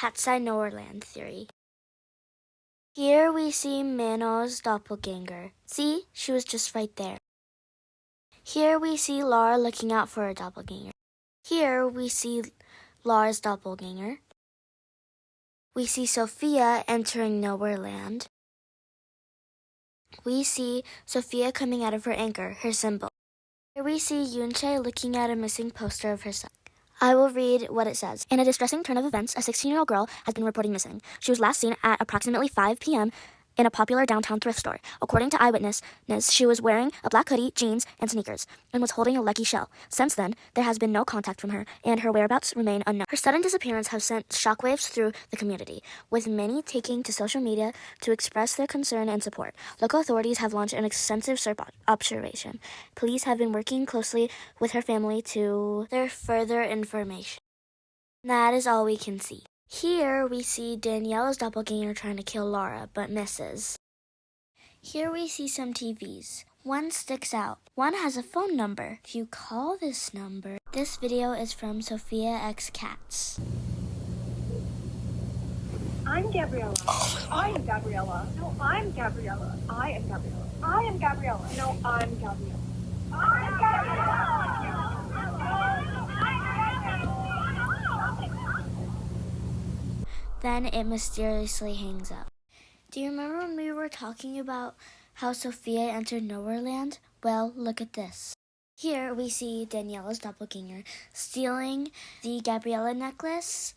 KATSEYE Nowhereland theory. Here we see Mano's doppelganger. See, she was just right there. Here we see Laura looking out for her doppelganger. Here we see Laura's doppelganger. We see Sophia entering Nowhereland. We see Sophia coming out of her anchor, her symbol. Here we see Yoonchae looking at a missing poster of herself. I will read what it says. In a distressing turn of events, a 16-year-old girl has been reported missing. She was last seen at approximately 5 p.m. in a popular downtown thrift store. According to eyewitnesses, she was wearing a black hoodie, jeans, and sneakers, and was holding a Lucky shell. Since then, there has been no contact from her, and her whereabouts remain unknown. Her sudden disappearance has sent shockwaves through the community, with many taking to social media to express their concern and support. Local authorities have launched an extensive search operation. Police have been working closely with her family to gather further information. That is all we can see. Here we see Daniela's doppelganger trying to kill Laura, but misses. Here we see some TVs. One sticks out. One has a phone number. If you call this number, this video is from Sophia X Cats. I'm Gabriella. I am Gabriella. No, I'm Gabriella. I am Gabriella. I am Gabriella. No, I'm Gabriella. I'm Gabriella. Then it mysteriously hangs up. Do you remember when we were talking about how Sophia entered Nowhereland? Well, look at this. Here we see Daniela's doppelganger stealing the Gabriella necklace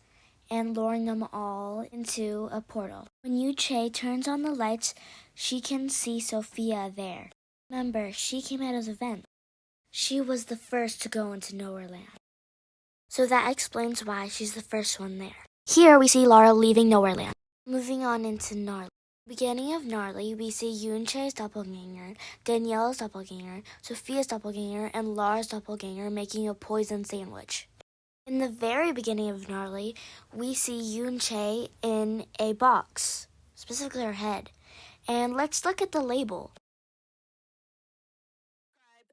and luring them all into a portal. When Yoonchae turns on the lights, she can see Sophia there. Remember, she came out of the vent. She was the first to go into Nowhereland. So that explains why she's the first one there. Here we see Laura leaving Nowhereland. Moving on into Gnarly. Beginning of Gnarly, we see Yoonchae's doppelganger, Daniela's doppelganger, Sophia's doppelganger, and Laura's doppelganger making a poison sandwich. In the very beginning of Gnarly, we see Yoonchae in a box, specifically her head. And let's look at the label.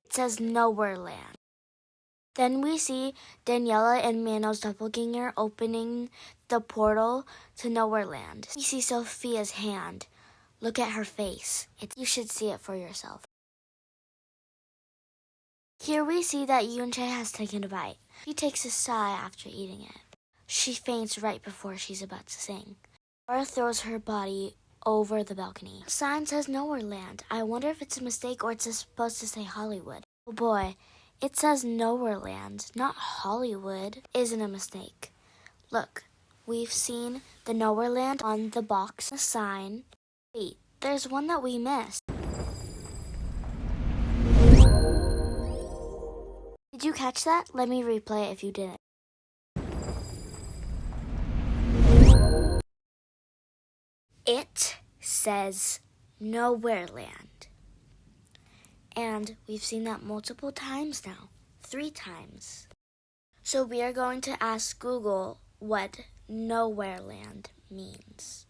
It says Nowhereland. Then we see Daniela and Mano's doppelganger opening the portal to Nowhereland. We see Sophia's hand. Look at her face. You should see it for yourself. Here we see that Yoonchae has taken a bite. She takes a sigh after eating it. She faints right before she's about to sing. Laura throws her body over the balcony. The sign says Nowhereland. I wonder if it's a mistake or it's supposed to say Hollywood. Oh boy. It says Nowhereland, not Hollywood. Isn't a mistake. Look, we've seen the Nowhereland on the box, the sign. Wait, there's one that we missed. Did you catch that? Let me replay it if you didn't. It says Nowhereland. And we've seen that multiple times now, 3 times. So we are going to ask Google what Nowhereland means.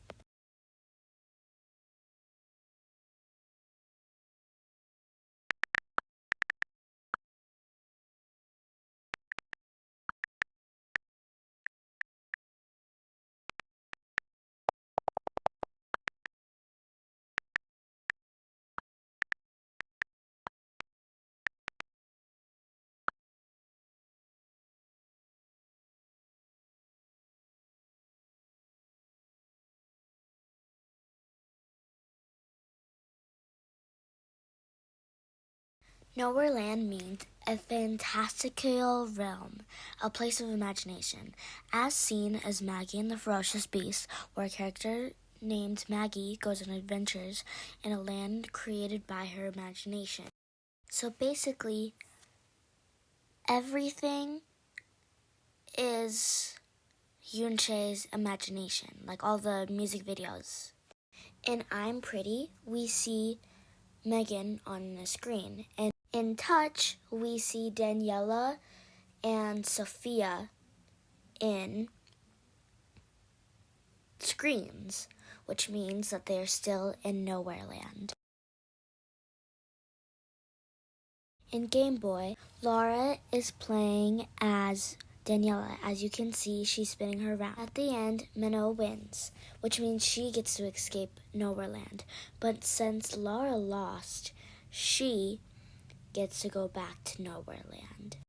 Nowhereland means a fantastical realm, a place of imagination, as seen as Maggie and the Ferocious Beast, where a character named Maggie goes on adventures in a land created by her imagination. So basically, everything is Yoonchae's imagination, like all the music videos. In I'm Pretty, we see Megan on the screen, and in Touch, we see Daniela and Sophia in screens, which means that they are still in Nowhereland. In Game Boy, Laura is playing as Daniela. As you can see, she's spinning her round. At the end, Minnow wins, which means she gets to escape Nowhere Land. But since Laura lost, she gets to go back to Nowhere Land.